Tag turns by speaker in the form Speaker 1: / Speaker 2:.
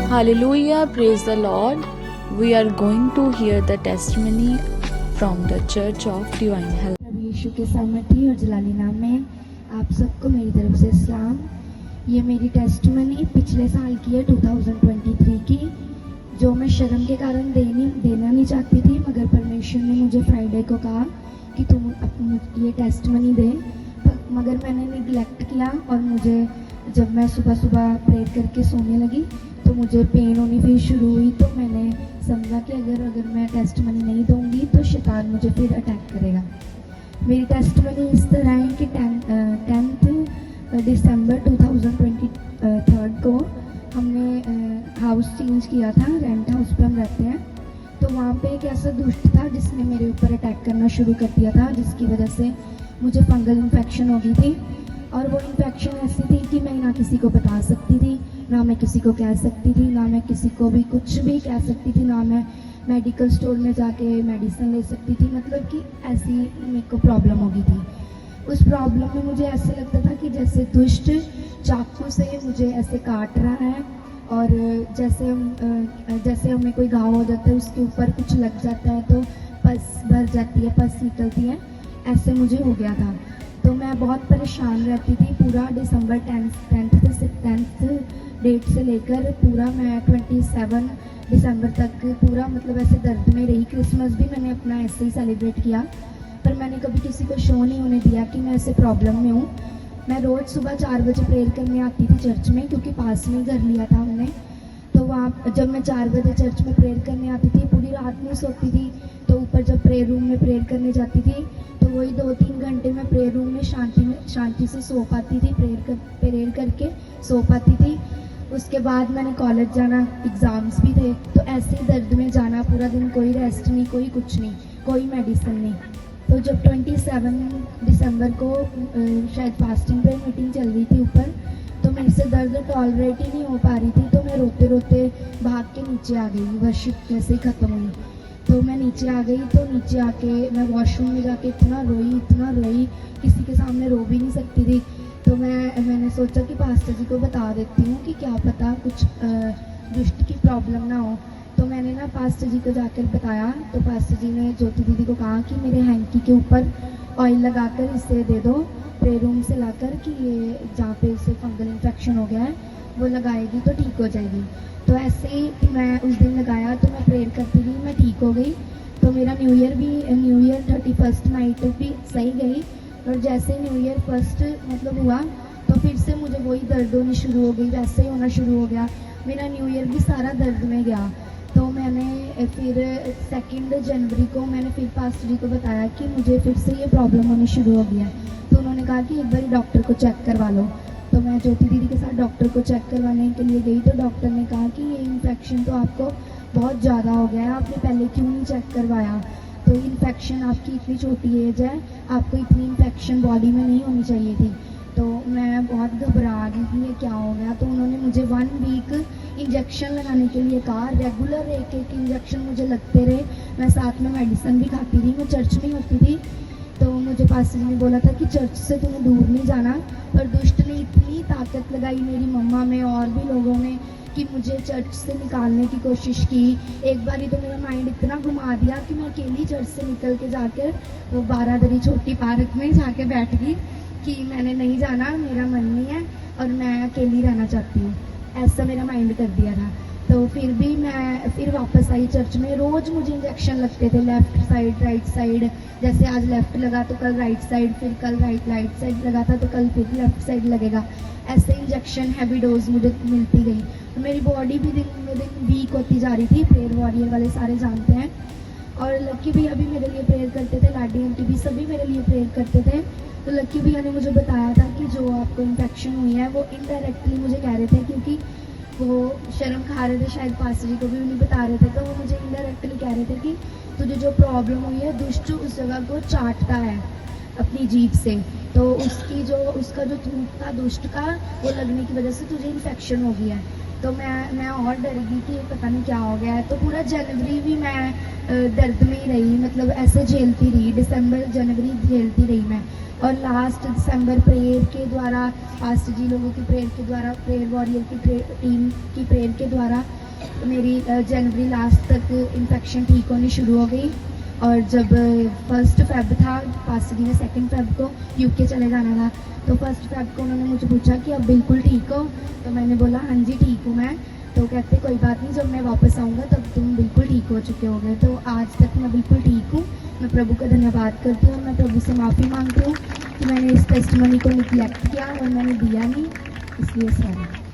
Speaker 1: Hallelujah, praise the Lord. We are going to hear the testimony from the Church of Divine Health.
Speaker 2: प्रभु यीशु के सामर्थी और जलाली नाम में आप सबको मेरी तरफ से सलाम। ये मेरी टेस्टमनी पिछले साल की है, 2023 की, जो मैं शर्म के कारण देना नहीं चाहती थी, मगर परमेश्वर ने मुझे फ्राइडे को कहा कि तुम अपनी ये टेस्टमनी दे, मगर मैंने निगलेक्ट किया। और मुझे जब मैं सुबह सुबह प्रेयर करके सोने लगी तो मुझे पेन होनी फिर शुरू हुई। तो मैंने समझा कि अगर मैं टेस्टमनी नहीं दूंगी तो शैतान मुझे फिर अटैक करेगा। मेरी टेस्टमनी इस तरह है कि 10 दिसंबर 2023 को हमने हाउस चेंज किया था, रेंट हाउस पे हम रहते हैं। तो वहाँ पे एक ऐसा दुष्ट था जिसने मेरे ऊपर अटैक करना शुरू कर दिया था, जिसकी वजह से मुझे फंगल इन्फेक्शन हो गई थी। और वो इन्फेक्शन ऐसी थी कि मैं ना किसी को बता सकती थी, ना मैं किसी को कह सकती थी, ना मैं किसी को भी कुछ भी कह सकती थी, ना मैं मेडिकल स्टोर में जाके मेडिसिन ले सकती थी। मतलब कि ऐसी मेरे को प्रॉब्लम हो गई थी। उस प्रॉब्लम में मुझे ऐसे लगता था कि जैसे दुष्ट चाकू से मुझे ऐसे काट रहा है, और जैसे हमें कोई घाव हो जाता है, उसके ऊपर कुछ लग जाता है तो पस भर जाती है, पस निकलती है, ऐसे मुझे हो गया था। तो मैं बहुत परेशान रहती थी। पूरा दिसंबर 10th डेट से लेकर पूरा मैं 27 दिसंबर तक पूरा मतलब ऐसे दर्द में रही। क्रिसमस भी मैंने अपना ऐसे ही सेलिब्रेट किया, पर मैंने कभी किसी को शो नहीं होने दिया कि मैं ऐसे प्रॉब्लम में हूँ। मैं रोज़ सुबह 4 बजे प्रेयर करने आती थी चर्च में, क्योंकि पास में घर लिया था हमने। तो वहाँ जब मैं 4 बजे चर्च में प्रेयर करने आती थी, पूरी रात नहीं सोती थी। तो ऊपर जब प्रेयर रूम में प्रेयर करने जाती थी तो वही 2-3 घंटे में प्रेयर रूम में शांति से सो पाती थी, प्रेयर करके सो पाती थी। उसके बाद मैंने कॉलेज जाना, एग्ज़ाम्स भी थे, तो ऐसे ही दर्द में जाना पूरा दिन, कोई रेस्ट नहीं, कोई कुछ नहीं, कोई मेडिसिन नहीं। तो जब 27 दिसंबर को शायद फास्टिंग प्रेयर मीटिंग चल रही थी ऊपर, तो मेरे से दर्द टॉलरेट ही नहीं हो पा रही थी। तो मैं रोते रोते भाग के नीचे आ गई, वर्शिप जैसे ही ख़त्म हुई। तो मैं नीचे आ गई, तो नीचे आके मैं वॉशरूम में जाके इतना रोई, किसी के सामने रो भी नहीं सकती थी। तो मैंने सोचा कि पास्टर जी को बता देती हूँ कि क्या पता कुछ दुष्ट की प्रॉब्लम ना हो। तो मैंने ना पास्टर जी को जाकर बताया। तो पास्टर जी ने ज्योति दीदी को कहा कि मेरे हैंकी के ऊपर ऑयल लगाकर इसे दे दो, प्रेयर रूम से लाकर, कि ये जहाँ पे इसे फंगल इन्फेक्शन हो गया है वो लगाएगी तो ठीक हो जाएगी। तो ऐसे ही मैं उस दिन लगाया, तो मैं प्रेयर करती थी, मैं ठीक हो गई। तो मेरा न्यू ईयर 31st नाइट भी सही गई। और जैसे न्यू ईयर 1st मतलब हुआ तो फिर से मुझे वही दर्द होनी शुरू हो गई, वैसे ही होना शुरू हो गया। मेरा न्यू ईयर भी सारा दर्द में गया। तो मैंने फिर 2 जनवरी को मैंने फिर पास्टर जी को बताया कि मुझे फिर से ये प्रॉब्लम होनी शुरू हो गई है। तो उन्होंने कहा कि एक बार डॉक्टर को चेक करवा लो। तो मैं ज्योति दीदी के साथ डॉक्टर को चेक करवाने के लिए गई। तो डॉक्टर ने कहा कि ये इन्फेक्शन तो आपको बहुत ज़्यादा हो गया है, आपने पहले क्यों नहीं चेक करवाया। तो इन्फेक्शन, आपकी इतनी छोटी एज है, आपको इतनी इन्फेक्शन बॉडी में नहीं होनी चाहिए थी। तो मैं बहुत घबरा गई कि ये क्या हो गया। तो उन्होंने मुझे 1 वीक इंजेक्शन लगाने के लिए कहा। रेगुलर एक इंजेक्शन मुझे लगते रहे। मैं साथ में मेडिसिन भी खाती थी, मैं चर्च में होती थी। तो मुझे पास्टर जी ने बोला था कि चर्च से तुम्हें दूर नहीं जाना, पर दुष्ट ने इतनी ताकत लगाई मेरी मम्मा में और भी लोगों ने कि मुझे चर्च से निकालने की कोशिश की। एक बार ही तो मेरा माइंड इतना घुमा दिया कि मैं अकेली चर्च से निकल के जाकर वो बारादरी छोटी पार्क में जाके बैठ गई कि मैंने नहीं जाना, मेरा मन नहीं है और मैं अकेली रहना चाहती हूँ। ऐसा मेरा माइंड कर दिया था। तो फिर भी मैं फिर वापस आई चर्च में। रोज़ मुझे इंजेक्शन लगते थे, लेफ़्ट साइड, राइट साइड। जैसे आज लेफ़्ट लगा तो कल राइट साइड, फिर कल राइट साइड लगा था तो कल फिर लेफ़्ट साइड लगेगा। ऐसे इंजेक्शन हैवी डोज मुझे मिलती गई। तो मेरी बॉडी भी दिन में दिन वीक होती जा रही थी। प्रेयर वॉरियर वाले सारे जानते हैं। और लक्की भैया भी मेरे लिए प्रेयर करते थे, लाडी आंटी भी, सभी मेरे लिए प्रेयर करते थे। तो लक्की भैया ने मुझे बताया था कि जो आपको इन्फेक्शन हुई है वो इनडायरेक्टली मुझे कह रहे थे, क्योंकि वो शर्म खा रहे थे, शायद पास्टर जी को भी नहीं बता रहे थे। तो वो मुझे इनडायरेक्टली कह रहे थे कि तुझे जो प्रॉब्लम हुई है, दुष्ट उस जगह को चाटता है अपनी जीभ से। तो उसका जो थूक था दुष्ट का, वो लगने की वजह से तुझे इन्फेक्शन हो गया है। तो मैं और डर गई कि पता नहीं क्या हो गया है। तो पूरा जनवरी भी मैं दर्द में ही रही, मतलब ऐसे झेलती रही, दिसंबर जनवरी झेलती रही मैं। और लास्ट दिसंबर प्रेयर के द्वारा, पास्टर जी लोगों की प्रेयर के द्वारा, प्रेयर वॉरियर की टीम की प्रेयर के द्वारा मेरी जनवरी लास्ट तक इन्फेक्शन ठीक होनी शुरू हो गई। और जब 1 फेब था, पास्टर जी ने 2 फेब को यूके चले जाना था, तो 1 फेब को उन्होंने मुझे पूछा कि अब बिल्कुल ठीक हो? तो मैंने बोला हाँ जी ठीक हूँ मैं। तो कहते कोई बात नहीं, जब मैं वापस आऊँगा तब तुम बिल्कुल ठीक हो चुके होगे। तो आज तक मैं बिल्कुल ठीक हूँ। मैं प्रभु का धन्यवाद करती हूँ, मैं प्रभु से माफ़ी मांगती हूँ कि मैंने इस टेस्टिमनी को निग्लेक्ट किया और मैंने दिया नहीं, इसलिए सॉरी।